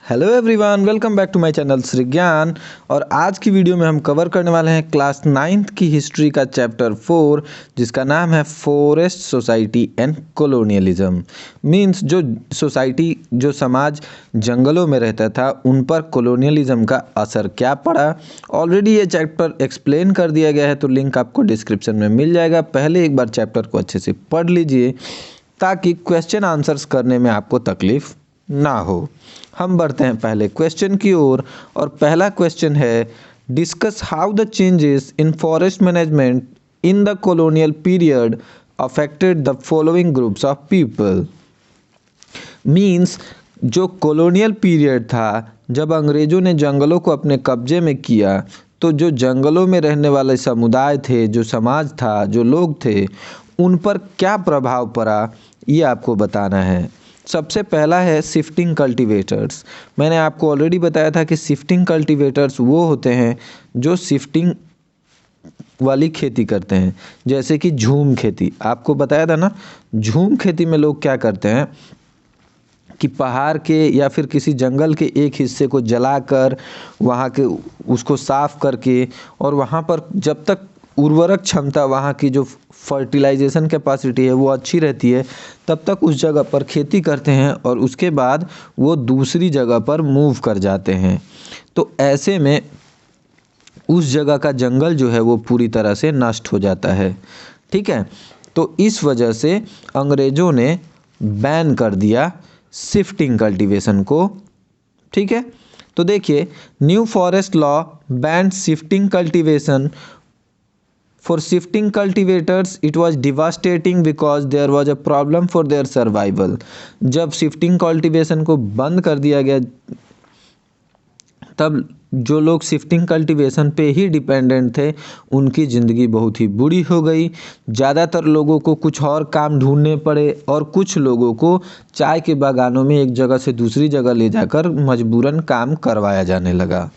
Hello everyone, welcome back to my channel Shri Gyan. और आज की वीडियो में हम कवर करने वाले हैं क्लास 9th की हिस्ट्री का चैप्टर 4, जिसका नाम है forest society and colonialism. Means जो सोसाइटी, जो समाज जंगलों में रहता था, उन पर कॉलोनियलिज्म का असर क्या पड़ा। ऑलरेडी ये चैप्टर एक्सप्लेन कर दिया गया है, तो लिंक आपको डिस्क्रिप्शन में मिल जाएगा। पहले एक बार चैप्टर को अच्छे से पढ़ लीजिए ताकि क्वेश्चन आंसर्स करने में आपको तकलीफ ना हो। हम बढ़ते हैं पहले क्वेश्चन की ओर, और पहला क्वेश्चन है discuss how the changes in forest management in the colonial period affected the following groups of people. Means जो कॉलोनियल पीरियड था, जब अंग्रेज़ों ने जंगलों को अपने कब्जे में किया, तो जो जंगलों में रहने वाले समुदाय थे, जो समाज था, जो लोग थे, उन पर क्या प्रभाव पड़ा, ये आपको बताना है। सबसे पहला है शिफ्टिंग कल्टीवेटर्स। मैंने आपको ऑलरेडी बताया था कि शिफ्टिंग कल्टीवेटर्स वो होते हैं जो शिफ्टिंग वाली खेती करते हैं, जैसे कि झूम खेती। आपको बताया था ना, झूम खेती में लोग क्या करते हैं कि पहाड़ के या फिर किसी जंगल के एक हिस्से को जलाकर, वहाँ के उसको साफ करके, और वहाँ पर जब तक उर्वरक क्षमता, वहाँ की जो फर्टिलाइजेशन कैपेसिटी है वो अच्छी रहती है, तब तक उस जगह पर खेती करते हैं, और उसके बाद वो दूसरी जगह पर मूव कर जाते हैं। तो ऐसे में उस जगह का जंगल जो है वो पूरी तरह से नष्ट हो जाता है। ठीक है, तो इस वजह से अंग्रेज़ों ने बैन कर दिया शिफ्टिंग कल्टीवेशन को। ठीक है, तो देखिए, new forest law banned shifting cultivation. For shifting cultivators, it was devastating because there was a problem for their survival. जब शिफ्टिंग कल्टीवेशन को बंद कर दिया गया, तब जो लोग शिफ्टिंग कल्टीवेशन पे ही डिपेंडेंट थे, उनकी ज़िंदगी बहुत ही बुरी हो गई। ज़्यादातर लोगों को कुछ और काम ढूंढने पड़े, और कुछ लोगों को चाय के बागानों में एक जगह से दूसरी जगह ले जाकर मजबूरन काम करवाया जाने लगा।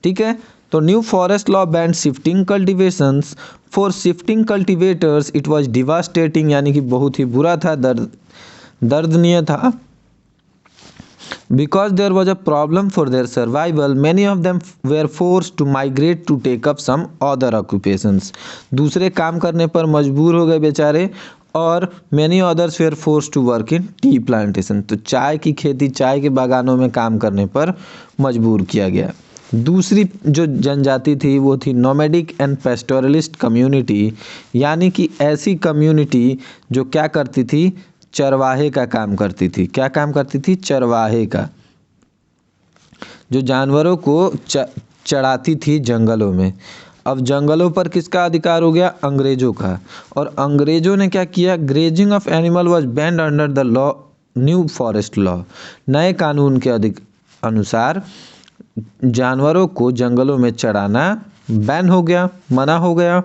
ठीक है, तो new forest law banned shifting cultivations. For shifting cultivators it was devastating, यानी कि बहुत ही बुरा था, दर्दनीय था। Because there was a problem for their survival, many of them were force to migrate to take up some other occupations. दूसरे काम करने पर मजबूर हो गए बेचारे, और many others were force to work in tea plantation. तो चाय की खेती, चाय के बागानों में काम करने पर मजबूर किया गया। दूसरी जो जनजाति थी वो थी नोमैडिक एंड पेस्टोरलिस्ट कम्युनिटी, यानी कि ऐसी कम्युनिटी जो क्या करती थी, चरवाहे का काम करती थी। क्या काम करती थी? चरवाहे का, जो जानवरों को चराती थी जंगलों में। अब जंगलों पर किसका अधिकार हो गया? अंग्रेजों का। और अंग्रेजों ने क्या किया? Grazing of animal was band under the law, new forest law. नए कानून के अनुसार जानवरों को जंगलों में चराना बैन हो गया, मना हो गया।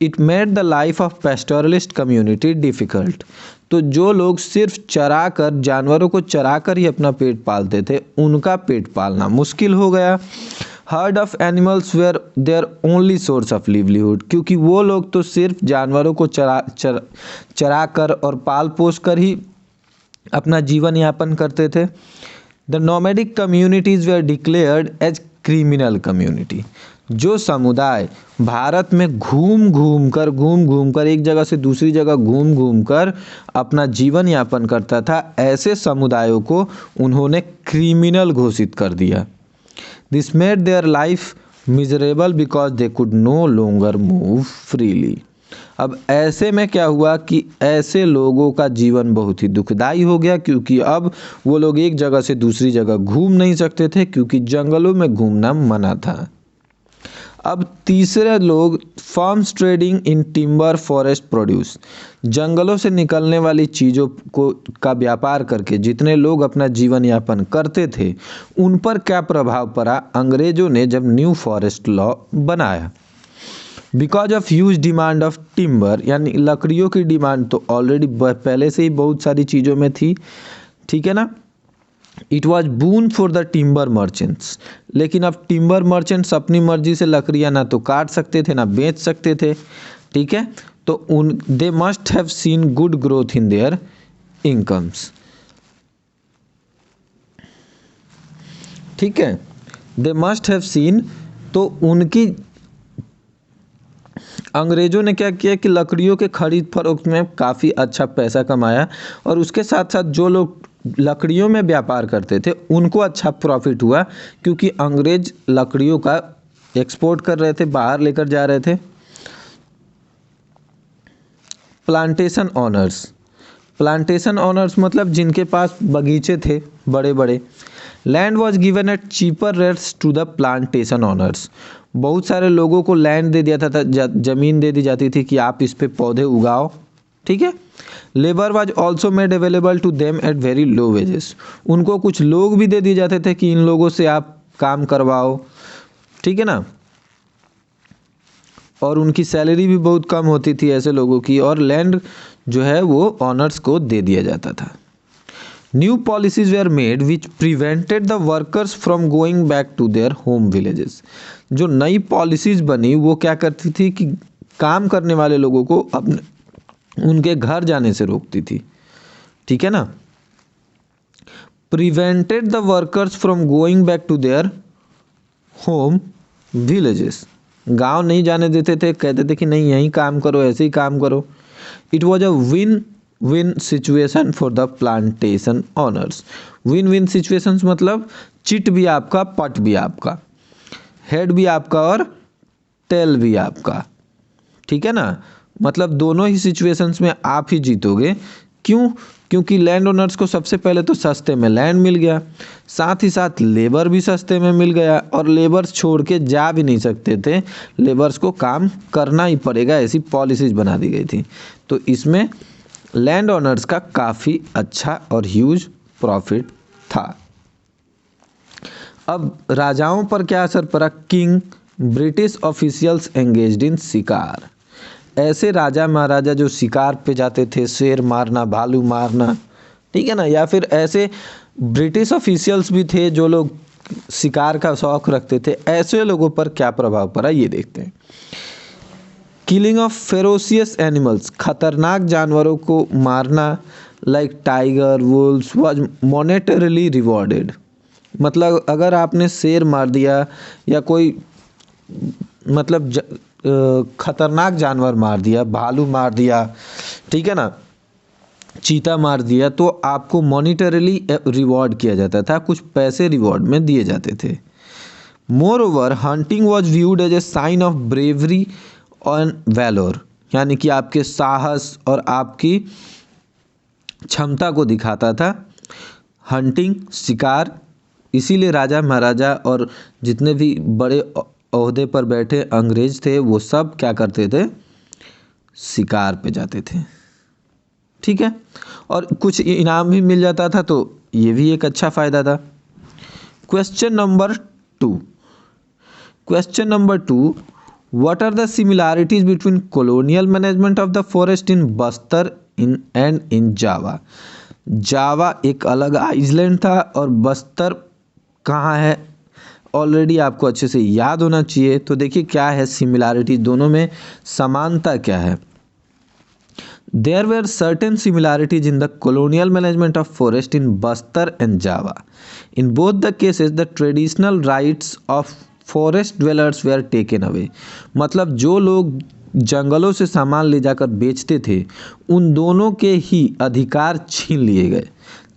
It made the life of pastoralist community difficult. तो जो लोग सिर्फ चरा कर, जानवरों को चरा कर ही अपना पेट पालते थे, उनका पेट पालना मुश्किल हो गया। Herd of animals were their only source of livelihood, क्योंकि वो लोग तो सिर्फ जानवरों को चरा कर और पाल पोस कर ही अपना जीवन यापन करते थे। The nomadic communities were declared as criminal community. जो समुदाय भारत में घूम घूम कर एक जगह से दूसरी जगह घूम घूम कर अपना जीवन यापन करता था, ऐसे समुदायों को उन्होंने क्रिमिनल घोषित कर दिया। This made their life miserable because they could no longer move freely. अब ऐसे में क्या हुआ कि ऐसे लोगों का जीवन बहुत ही दुखदाई हो गया, क्योंकि अब वो लोग एक जगह से दूसरी जगह घूम नहीं सकते थे, क्योंकि जंगलों में घूमना मना था। अब तीसरे लोग forms trading in timber forest produce. जंगलों से निकलने वाली चीज़ों को का व्यापार करके जितने लोग अपना जीवन यापन करते थे, उन पर क्या प्रभाव पड़ा अंग्रेज़ों ने जब न्यू फॉरेस्ट लॉ बनाया। Because of huge demand of timber, यानी लकड़ियों की डिमांड तो ऑलरेडी पहले से ही बहुत सारी चीज़ों में थी, ठीक है ना। It was boon for the timber merchants, लेकिन अब टिम्बर मर्चेंट्स अपनी मर्जी से लकड़ियाँ ना तो काट सकते थे ना बेच सकते थे, ठीक है। तो they must have seen good growth in their incomes. ठीक है, दे मस्ट हैव सीन। तो उनकी अंग्रेज़ों ने क्या किया कि लकड़ियों के खरीद फरोख्त में काफ़ी अच्छा पैसा कमाया, और उसके साथ साथ जो लोग लकड़ियों में व्यापार करते थे उनको अच्छा प्रॉफिट हुआ, क्योंकि अंग्रेज लकड़ियों का एक्सपोर्ट कर रहे थे, बाहर लेकर जा रहे थे। प्लांटेशन ऑनर्स, प्लांटेशन ऑनर्स मतलब जिनके पास बगीचे थे बड़े बड़े। Land was given at cheaper rates to the plantation owners, बहुत सारे लोगों को लैंड दे दिया था, ज़मीन दे दी जाती थी कि आप इस पे पौधे उगाओ, ठीक है। Labour was also made available to them at very low wages, उनको कुछ लोग भी दे दिए जाते थे कि इन लोगों से आप काम करवाओ, ठीक है ना। और उनकी सैलरी भी बहुत कम होती थी ऐसे लोगों की, और लैंड जो है वो ऑनर्स को दे दिया जाता था। New policies were made which prevented the workers from going back to their home villages, जो नई पॉलिसीज बनी वो क्या करती थी कि काम करने वाले लोगों को अपने उनके घर जाने से रोकती थी, ठीक है ना। Prevented the workers from going back to their home villages, गांव नहीं जाने देते थे, कहते थे कि नहीं यहीं काम करो, ऐसे ही काम करो। It was a win win situation for the plantation honours. Win win situations मतलब चिट भी आपका, पट भी आपका, हेड भी आपका और टेल भी आपका, ठीक है ना। मतलब दोनों ही सिचुएशंस में आप ही जीतोगे। क्यों? क्योंकि लैंड ओनर्स को सबसे पहले तो सस्ते में लैंड मिल गया, साथ ही साथ लेबर भी सस्ते में मिल गया, और लेबर्स छोड़ के जा भी नहीं सकते थे, लेबर्स को काम करना ही पड़ेगा, ऐसी पॉलिसीज बना दी गई थी। तो इसमें लैंड ओनर्स का काफ़ी अच्छा और ह्यूज प्रॉफिट था। अब राजाओं पर क्या असर पड़ा? King, British officials engaged in शिकार, ऐसे राजा महाराजा जो शिकार पे जाते थे, शेर मारना, भालू मारना, ठीक है ना, या फिर ऐसे ब्रिटिश ऑफिशियल्स भी थे जो लोग शिकार का शौक रखते थे, ऐसे लोगों पर क्या प्रभाव पड़ा ये देखते हैं। किलिंग ऑफ फेरोसियस एनिमल्स, खतरनाक जानवरों को मारना, like tiger, Wolves, was monetarily rewarded. मतलब अगर आपने शेर मार दिया या कोई मतलब खतरनाक जानवर मार दिया, भालू मार दिया, ठीक है ना, चीता मार दिया, तो आपको मॉनिटरीली रिवॉर्ड किया जाता था, कुछ पैसे रिवॉर्ड में दिए जाते थे। Moreover hunting was viewed as a sign of bravery and valour, यानी कि आपके साहस और आपकी क्षमता को दिखाता था हंटिंग, शिकार। इसीलिए राजा महाराजा और जितने भी बड़े ओहदे पर बैठे अंग्रेज थे वो सब क्या करते थे? शिकार पे जाते थे, ठीक है। और कुछ इनाम भी मिल जाता था, तो ये भी एक अच्छा फ़ायदा था। Question number 2, question number 2, what are the similarities between colonial management of the forest in Bastar and in Java. Java एक अलग आइलैंड था और बस्तर कहाँ है ऑलरेडी आपको अच्छे से याद होना चाहिए। तो देखिए क्या है सिमिलैरिटी, दोनों में समानता क्या है। There were certain similarities in the colonial management of forest in Bastar and Java. In both the cases the traditional rights of forest dwellers were taken away, मतलब जो लोग जंगलों से सामान ले जाकर बेचते थे उन दोनों के ही अधिकार छीन लिए गए,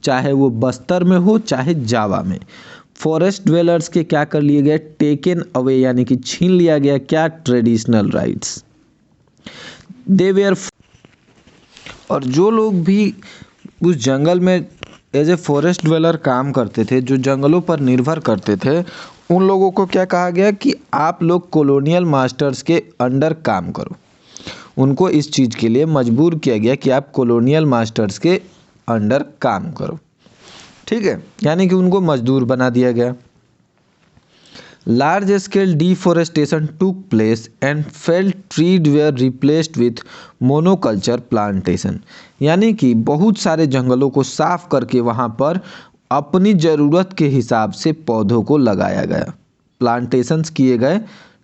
चाहे वो बस्तर में हो चाहे जावा में। फॉरेस्ट ड्वेलर्स के क्या कर लिए गए? टेकन अवे, यानी कि छीन लिया गया क्या? Traditional rights. दे वेयर, और जो लोग भी उस जंगल में एज ए फॉरेस्ट ड्वेलर काम करते थे, जो जंगलों पर निर्भर करते थे, उन लोगों को क्या कहा गया कि आप लोग कॉलोनियल मास्टर्स के अंडर काम करो। उनको इस चीज़ के लिए मजबूर किया गया कि आप कॉलोनियल मास्टर्स के अंडर काम करो, ठीक है, यानी कि उनको मजदूर बना दिया गया। लार्ज स्केल डिफोरेस्टेशन टूक place and failed trees where replaced with monoculture plantation, यानी कि बहुत सारे जंगलों को साफ करके वहाँ पर अपनी ज़रूरत के हिसाब से पौधों को लगाया गया, प्लांटेशंस किए गए,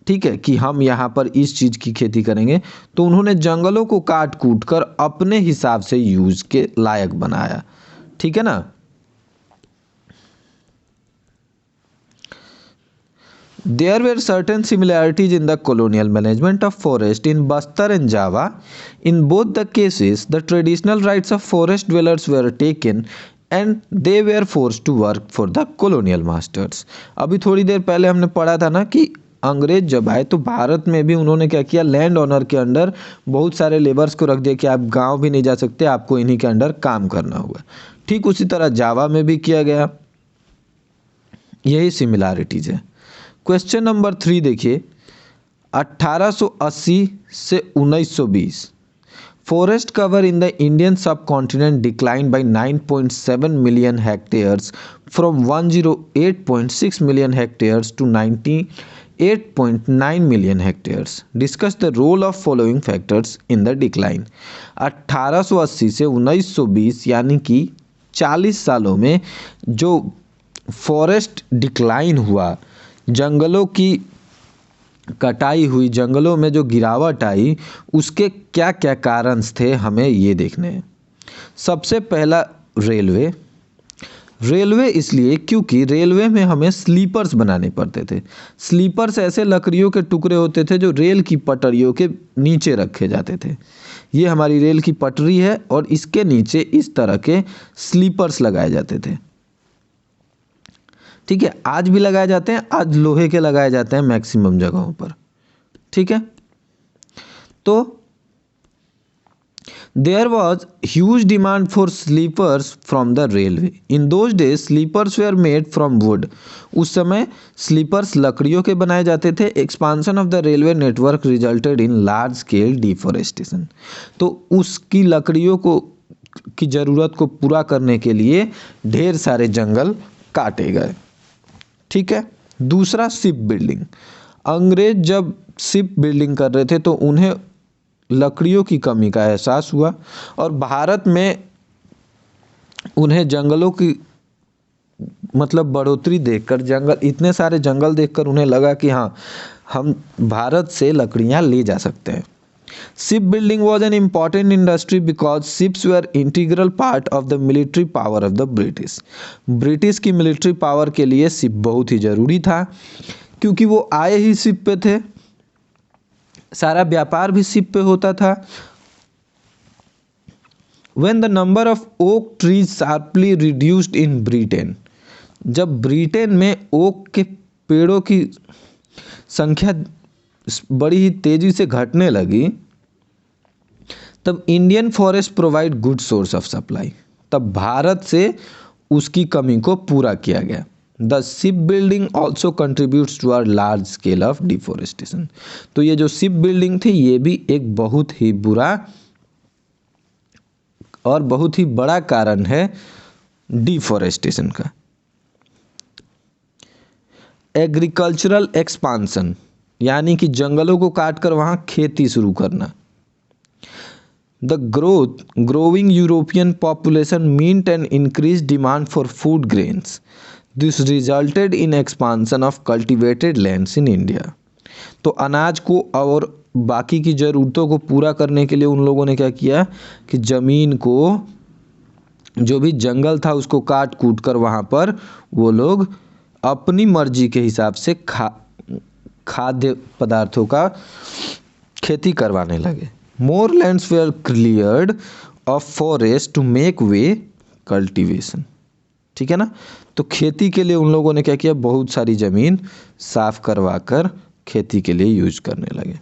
ठीक है, कि हम यहाँ पर इस चीज़ की खेती करेंगे। तो उन्होंने जंगलों को काट कूट कर अपने हिसाब से यूज़ के लायक बनाया, ठीक है ना। There were certain similarities in the colonial management of forest in Bastar and Java. In both the cases, the traditional rights of forest dwellers were taken and they were forced to work for the colonial masters. अभी थोड़ी देर पहले हमने पढ़ा था ना कि अंग्रेज जब आए तो भारत में भी उन्होंने क्या किया, लैंड ऑनर के अंडर बहुत सारे लेबर्स को रख दिया कि आप गांव भी नहीं जा सकते, आपको इन्हीं के अंडर काम करना होगा। ठीक उसी तरह जावा में भी किया गया, यही सिमिलैरिटीज है। क्वेश्चन नंबर 3 देखिए, 1880 से 1920 forest cover in the Indian subcontinent decline by 9.7 million hectares from 108.6 million hectares to 98.9 million hectares. Discuss the role of following factors in the decline. 1880 से 1920 यानी कि 40 सालों में जो फॉरेस्ट डिक्लाइन हुआ, जंगलों की कटाई हुई, जंगलों में जो गिरावट आई, उसके क्या क्या कारण थे हमें ये देखने हैं। सबसे पहला रेलवे। रेलवे इसलिए क्योंकि रेलवे में हमें स्लीपर्स बनाने पड़ते थे। स्लीपर्स ऐसे लकड़ियों के टुकड़े होते थे जो रेल की पटरियों के नीचे रखे जाते थे। ये हमारी रेल की पटरी है और इसके नीचे इस तरह के स्लीपर्स लगाए जाते थे। ठीक है, आज भी लगाए जाते हैं, आज लोहे के लगाए जाते हैं मैक्सिमम जगहों पर। ठीक है, तो there was huge demand for sleepers from the railway. In those days sleepers were made from wood. उस समय स्लीपर्स लकड़ियों के बनाए जाते थे। Expansion of the railway network resulted in large scale deforestation. तो उसकी लकड़ियों को की ज़रूरत को पूरा करने के लिए ढेर सारे जंगल काटे गए। ठीक है, दूसरा शिप बिल्डिंग। अंग्रेज जब शिप बिल्डिंग कर रहे थे तो उन्हें लकड़ियों की कमी का एहसास हुआ और भारत में उन्हें जंगलों की मतलब बढ़ोतरी देखकर, जंगल इतने सारे जंगल देखकर उन्हें लगा कि हाँ, हम भारत से लकड़ियाँ ले जा सकते हैं। Ship building was an important industry because ships were integral part of the military power of the British. British की मिलिट्री पावर के लिए शिप बहुत ही ज़रूरी था क्योंकि वो आए ही शिप पे थे, सारा व्यापार भी शिप पे होता था। When the number of oak trees sharply reduced in Britain, जब ब्रिटेन में ओक के पेड़ों की संख्या बड़ी ही तेजी से घटने लगी, तब Indian forest provide good source of supply. तब भारत से उसकी कमी को पूरा किया गया। The ship building also contributes to our large scale of deforestation. तो ये जो शिप बिल्डिंग थी ये भी एक बहुत ही बुरा और बहुत ही बड़ा कारण है डिफोरेस्टेशन का। एग्रीकल्चरल एक्सपांसन यानी कि जंगलों को काटकर वहाँ खेती शुरू करना। The growing European population meet an increase demand for food grains. This resulted in expansion of cultivated lands in India. तो अनाज को और बाकी की ज़रूरतों को पूरा करने के लिए उन लोगों ने क्या किया कि ज़मीन को, जो भी जंगल था उसको काट कूट कर वहाँ पर वो लोग अपनी मर्जी के हिसाब से खाद्य पदार्थों का खेती करवाने लगे। More lands were cleared of forest to make way cultivation. ठीक है ना, तो खेती के लिए उन लोगों ने क्या किया, बहुत सारी ज़मीन साफ करवा कर खेती के लिए यूज करने लगे।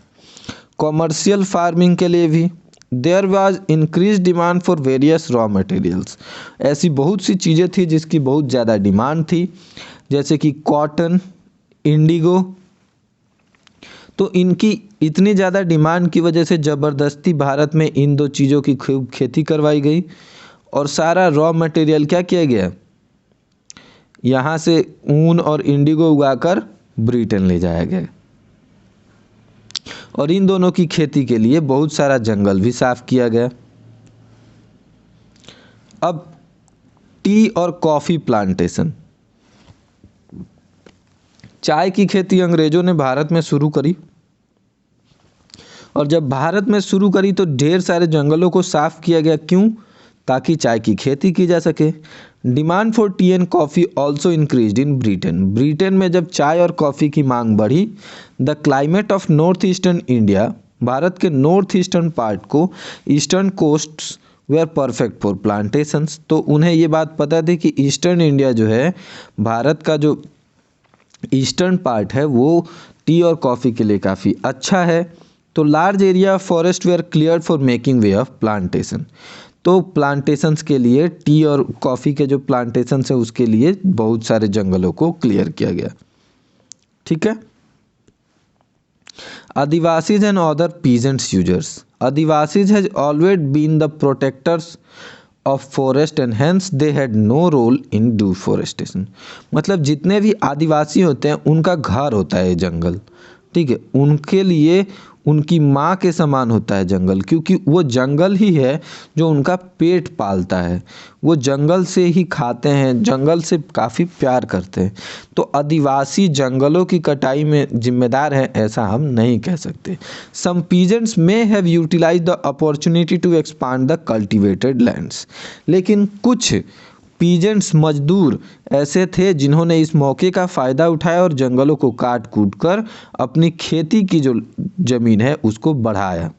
कॉमर्शियल फार्मिंग के लिए भी there was increase demand for various raw materials. ऐसी बहुत सी चीज़ें थी जिसकी बहुत ज़्यादा डिमांड थी, जैसे कि कॉटन, इंडिगो। तो इनकी इतनी ज़्यादा डिमांड की वजह से ज़बरदस्ती भारत में इन दो चीज़ों की खूब खेती करवाई गई और सारा रॉ मटेरियल क्या किया गया, यहाँ से ऊन और इंडिगो उगाकर ब्रिटेन ले जाया गया और इन दोनों की खेती के लिए बहुत सारा जंगल भी साफ किया गया। अब टी और कॉफ़ी प्लांटेशन। चाय की खेती अंग्रेजों ने भारत में शुरू करी और जब भारत में शुरू करी तो ढेर सारे जंगलों को साफ किया गया। क्यों? ताकि चाय की खेती की जा सके। Demand for tea and coffee also increase in Britain. Britain में जब चाय और कॉफ़ी की मांग बढ़ी, the climate of north eastern India, भारत के नॉर्थ ईस्टर्न पार्ट को eastern coasts were perfect for plantations. तो उन्हें ये बात पता थी कि ईस्टर्न इंडिया जो है, भारत का जो ईस्टर्न पार्ट है वो टी और कॉफ़ी के लिए काफ़ी अच्छा है। तो large area forest were cleared for making way of plantation. तो प्लांटेशंस के लिए, टी और कॉफ़ी के जो प्लांटेशंस है उसके लिए बहुत सारे जंगलों को क्लियर किया गया। ठीक है। Adivasis and other peasants users. Adivasis has always been the protectors of forest and hence they had no role in deforestation. मतलब जितने भी आदिवासी होते हैं उनका घर होता है जंगल। ठीक है, उनके लिए उनकी माँ के समान होता है जंगल, क्योंकि वो जंगल ही है जो उनका पेट पालता है। वो जंगल से ही खाते हैं, जंगल से काफ़ी प्यार करते हैं। तो आदिवासी जंगलों की कटाई में जिम्मेदार है ऐसा हम नहीं कह सकते। Some peasants may have utilise the opportunity to expand the cultivated lands. लेकिन कुछ पीजेंट्स, मजदूर ऐसे थे जिन्होंने इस मौके का फ़ायदा उठाया और जंगलों को काट कूट कर अपनी खेती की जो ज़मीन है उसको बढ़ाया।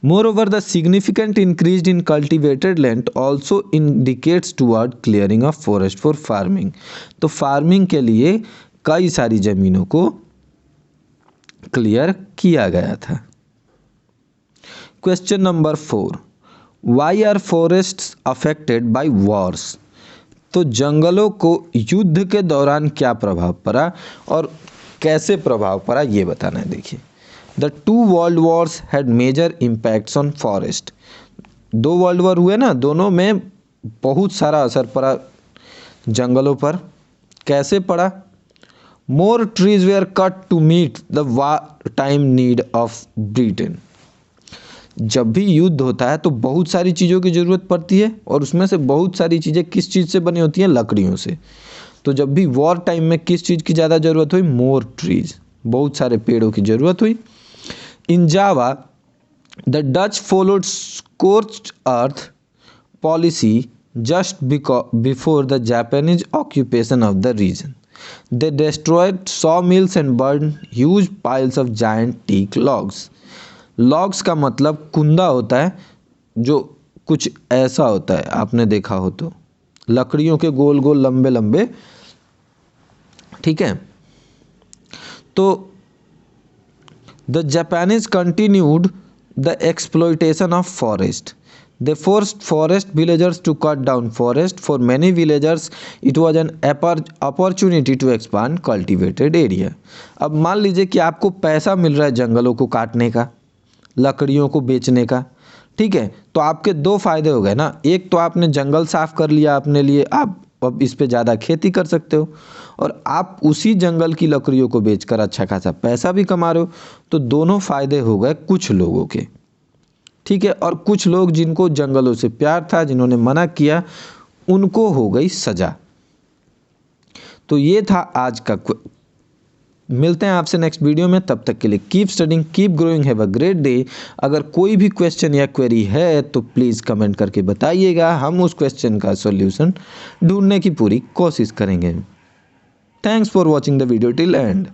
Moreover, the significant increase in cultivated land also indicates toward clearing of forest for farming। तो फार्मिंग के लिए कई सारी ज़मीनों को क्लियर किया गया था। Question number 4, why are forests affected by wars. तो जंगलों को युद्ध के दौरान क्या प्रभाव पड़ा और कैसे प्रभाव पड़ा ये बताना है। देखिए, the 2 world wars had major impacts on forest. 2 world war हुए ना, दोनों में बहुत सारा असर पड़ा जंगलों पर। कैसे पड़ा? More trees were cut to meet the war time need of Britain. जब भी युद्ध होता है तो बहुत सारी चीज़ों की ज़रूरत पड़ती है और उसमें से बहुत सारी चीज़ें किस चीज़ से बनी होती हैं? लकड़ियों से। तो जब भी वॉर टाइम में किस चीज़ की ज़्यादा ज़रूरत हुई? मोर ट्रीज, बहुत सारे पेड़ों की ज़रूरत हुई। In Java the Dutch followed scorched earth policy just before the Japanese occupation of the region. They destroyed saw mills and burn huge piles of giant teak logs. Logs का मतलब कुंदा होता है, जो कुछ ऐसा होता है, आपने देखा हो तो, लकड़ियों के गोल गोल लंबे लंबे। ठीक है। तो the Japanese continued the exploitation of forest. They forced forest villagers to cut down forest. For many villagers it was an opportunity to expand cultivated area. अब मान लीजिए कि आपको पैसा मिल रहा है जंगलों को काटने का, लकड़ियों को बेचने का। ठीक है, तो आपके 2 फायदे हो गए ना। एक तो आपने जंगल साफ कर लिया अपने लिए, आप अब इस पे ज़्यादा खेती कर सकते हो, और आप उसी जंगल की लकड़ियों को बेचकर अच्छा खासा पैसा भी कमा रहे हो। तो दोनों फायदे हो गए कुछ लोगों के। ठीक है, और कुछ लोग जिनको जंगलों से प्यार था, जिन्होंने मना किया, उनको हो गई सजा। तो ये था आज का। मिलते हैं आपसे नेक्स्ट वीडियो में, तब तक के लिए keep studying, keep growing, have a great day. अगर कोई भी क्वेश्चन या क्वेरी है तो प्लीज़ कमेंट करके बताइएगा, हम उस क्वेश्चन का सॉल्यूशन ढूंढने की पूरी कोशिश करेंगे। Thanks for watching the video till and.